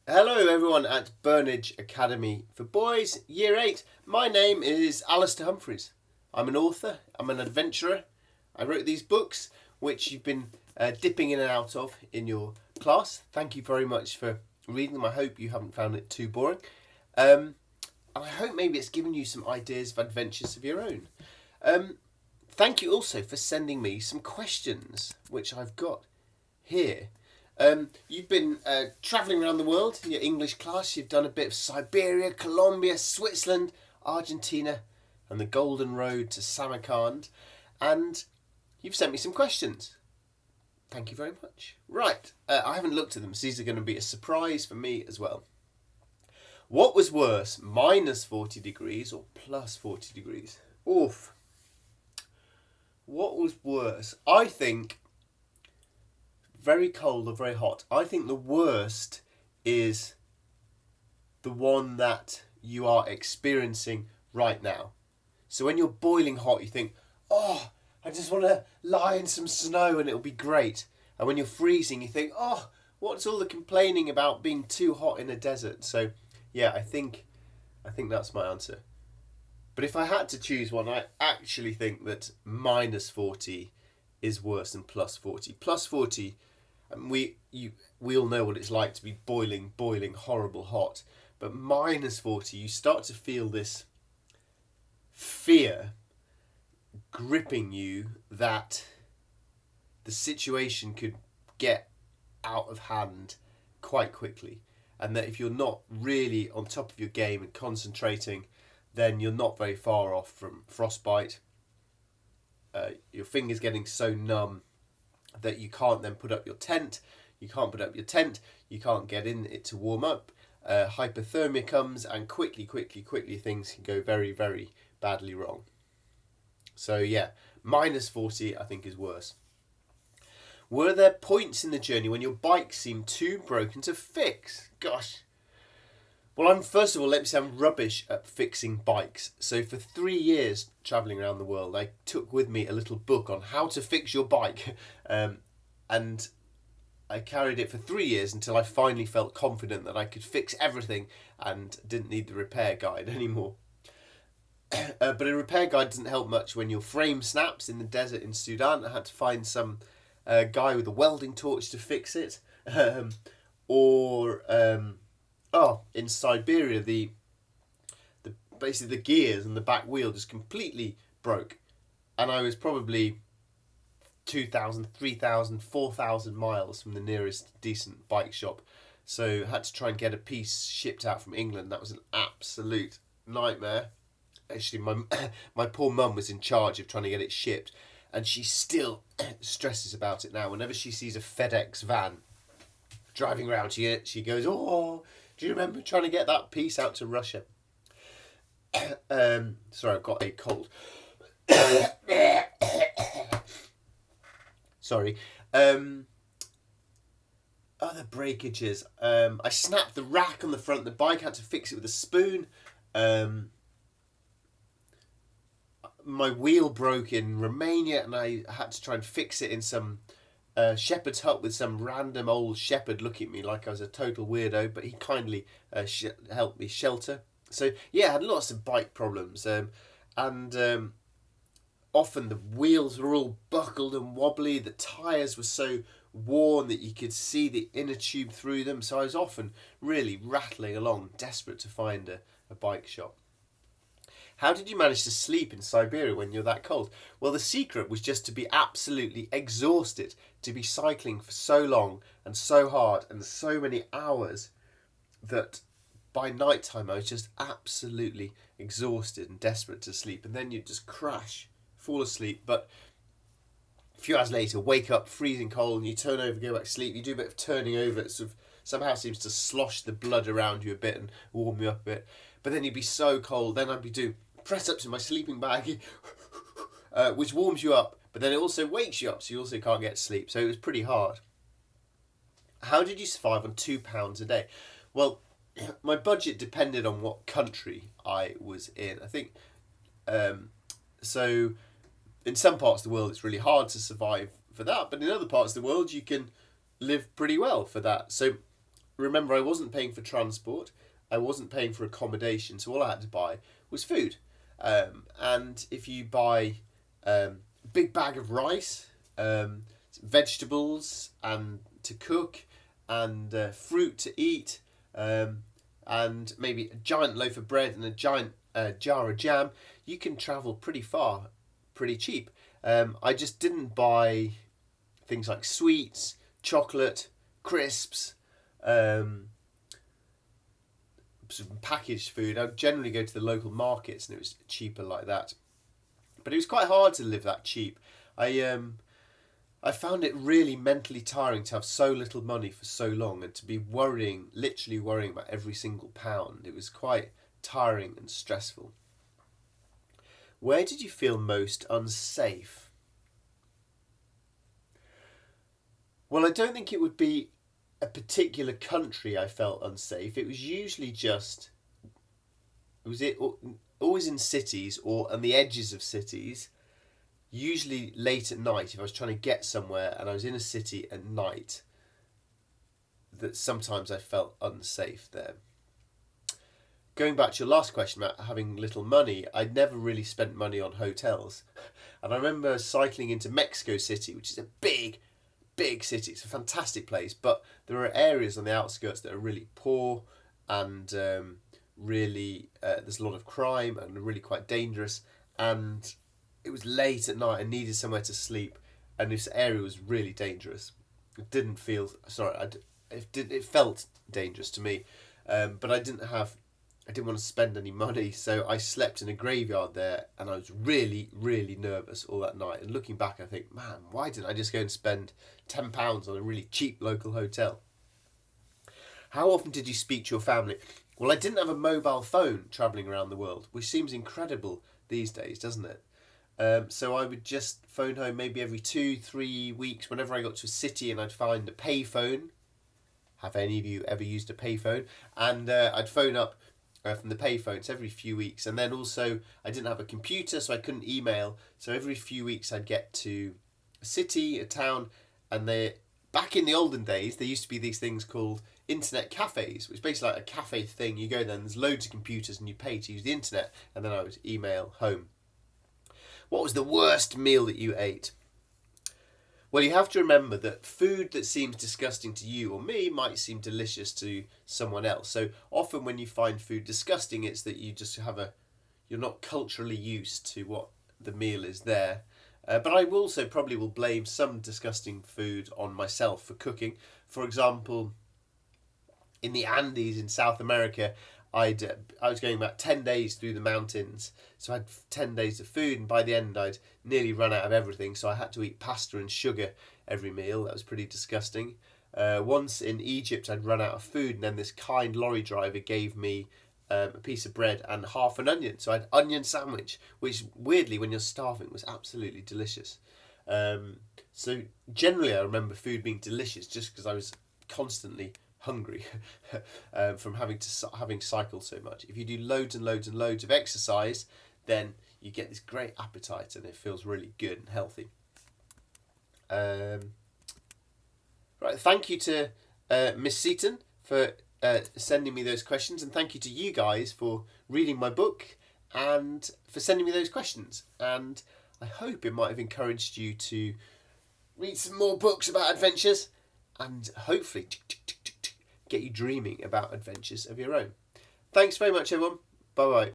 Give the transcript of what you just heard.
Hello everyone at Burnage Academy for Boys, Year 8. My name is Alistair Humphreys. I'm an author, I'm an adventurer. I wrote these books which you've been dipping in and out of in your class. Thank you very much for reading them. I hope you haven't found it too boring. And I hope maybe it's given you some ideas of adventures of your own. Thank you also for sending me some questions which I've got here. You've been travelling around the world in your English class. You've done a bit of Siberia, Colombia, Switzerland, Argentina, and the Golden Road to Samarkand. And you've sent me some questions. Thank you very much. Right, I haven't looked at them, so these are going to be a surprise for me as well. What was worse, minus 40 degrees or plus 40 degrees? Oof. What was worse? I think very cold or very hot. I think the worst is the one that you are experiencing right now. So when you're boiling hot, you think, oh, I just want to lie in some snow and it'll be great. And when you're freezing, you think, oh, what's all the complaining about being too hot in a desert? So yeah, I think that's my answer. But if I had to choose one, I actually think that minus 40 is worse than plus 40. Plus 40, we all know what it's like to be boiling, horrible hot. But minus 40, you start to feel this fear gripping you that the situation could get out of hand quite quickly. And that if you're not really on top of your game and concentrating, then you're not very far off from frostbite. Your fingers getting so numb that you can't then put up your tent. You can't put up your tent. You can't get in it to warm up. Hypothermia comes, and quickly things can go very, very badly wrong. So yeah, minus 40 I think is worse. Were there points in the journey when your bike seemed too broken to fix? Gosh. Well, first of all, let me say I'm rubbish at fixing bikes. So for 3 years travelling around the world, I took with me a little book on how to fix your bike. And I carried it for 3 years until I finally felt confident that I could fix everything and didn't need the repair guide anymore. But a repair guide doesn't help much when your frame snaps in the desert in Sudan. I had to find some guy with a welding torch to fix it. In Siberia, basically the gears and the back wheel just completely broke, and I was probably 2,000, 3,000, 4,000 miles from the nearest decent bike shop. So I had to try and get a piece shipped out from England. That was an absolute nightmare. Actually, my poor mum was in charge of trying to get it shipped, and she still stresses about it now. Whenever she sees a FedEx van driving around, she goes, oh, do you remember trying to get that piece out to Russia? Sorry, I've got a cold. Sorry. Other breakages. I snapped the rack on the front of the bike. I had to fix it with a spoon. My wheel broke in Romania, and I had to try and fix it in some shepherd's hut with some random old shepherd looking at me like I was a total weirdo, but he kindly helped me shelter. So yeah, I had lots of bike problems, and often the wheels were all buckled and wobbly. The tyres were so worn that you could see the inner tube through them, so I was often really rattling along, desperate to find a bike shop. How did you manage to sleep in Siberia when you're that cold? Well, the secret was just to be absolutely exhausted, to be cycling for so long and so hard and so many hours that by night time I was just absolutely exhausted and desperate to sleep. And then you'd just crash, fall asleep. But a few hours later, wake up freezing cold, and you turn over, go back to sleep. You do a bit of turning over. It sort of somehow seems to slosh the blood around you a bit and warm you up a bit. But then you'd be so cold. Then I'd be doing press-ups in my sleeping bag, which warms you up, but then it also wakes you up, so you also can't get sleep. So it was pretty hard. How did you survive on £2 a day? Well, my budget depended on what country I was in. I think so. In some parts of the world, it's really hard to survive for that, but in other parts of the world, you can live pretty well for that. So remember, I wasn't paying for transport, I wasn't paying for accommodation, so all I had to buy was food. And if you buy a big bag of rice, vegetables and to cook, and fruit to eat, and maybe a giant loaf of bread and a giant jar of jam, you can travel pretty far, pretty cheap. I just didn't buy things like sweets, chocolate, crisps, some packaged food. I'd generally go to the local markets and it was cheaper like that. But it was quite hard to live that cheap. I found it really mentally tiring to have so little money for so long and to be literally worrying about every single pound. It was quite tiring and stressful. Where did you feel most unsafe? Well, I don't think it would be a particular country I felt unsafe. It was usually always in cities or on the edges of cities, usually late at night if I was trying to get somewhere and I was in a city at night, that sometimes I felt unsafe there. Going back to your last question about having little money, I'd never really spent money on hotels. And I remember cycling into Mexico City, which is a big city. It's a fantastic place, but there are areas on the outskirts that are really poor and there's a lot of crime and really quite dangerous. And it was late at night. I needed somewhere to sleep, and this area was really dangerous. It didn't feel it felt dangerous to me, but I didn't want to spend any money, so I slept in a graveyard there, and I was really, really nervous all that night. And looking back, I think, man, why didn't I just go and spend £10 on a really cheap local hotel? How often did you speak to your family? Well, I didn't have a mobile phone travelling around the world, which seems incredible these days, doesn't it? So I would just phone home maybe every 2-3 weeks whenever I got to a city, and I'd find a payphone. Have any of you ever used a payphone? And I'd phone up from the payphones every few weeks. And then also I didn't have a computer, so I couldn't email. So every few weeks I'd get to a city, a town, and back in the olden days, there used to be these things called internet cafes, which is basically like a cafe thing. You go there and there's loads of computers and you pay to use the internet, and then I would email home. What was the worst meal that you ate? Well, you have to remember that food that seems disgusting to you or me might seem delicious to someone else. So often when you find food disgusting, it's that you're not culturally used to what the meal is there. But I also probably will blame some disgusting food on myself for cooking. For example, in the Andes in South America, I was going about 10 days through the mountains, so I had 10 days of food, and by the end I'd nearly run out of everything, so I had to eat pasta and sugar every meal. That was pretty disgusting. Once in Egypt I'd run out of food, and then this kind lorry driver gave me a piece of bread and half an onion, so I had onion sandwich, which weirdly when you're starving was absolutely delicious. So generally I remember food being delicious just because I was constantly hungry from having cycled so much. If you do loads and loads and loads of exercise, then you get this great appetite and it feels really good and healthy. Right, thank you to Miss Seaton for sending me those questions, and thank you to you guys for reading my book and for sending me those questions. And I hope it might have encouraged you to read some more books about adventures and hopefully get you dreaming about adventures of your own. Thanks very much, everyone. Bye bye.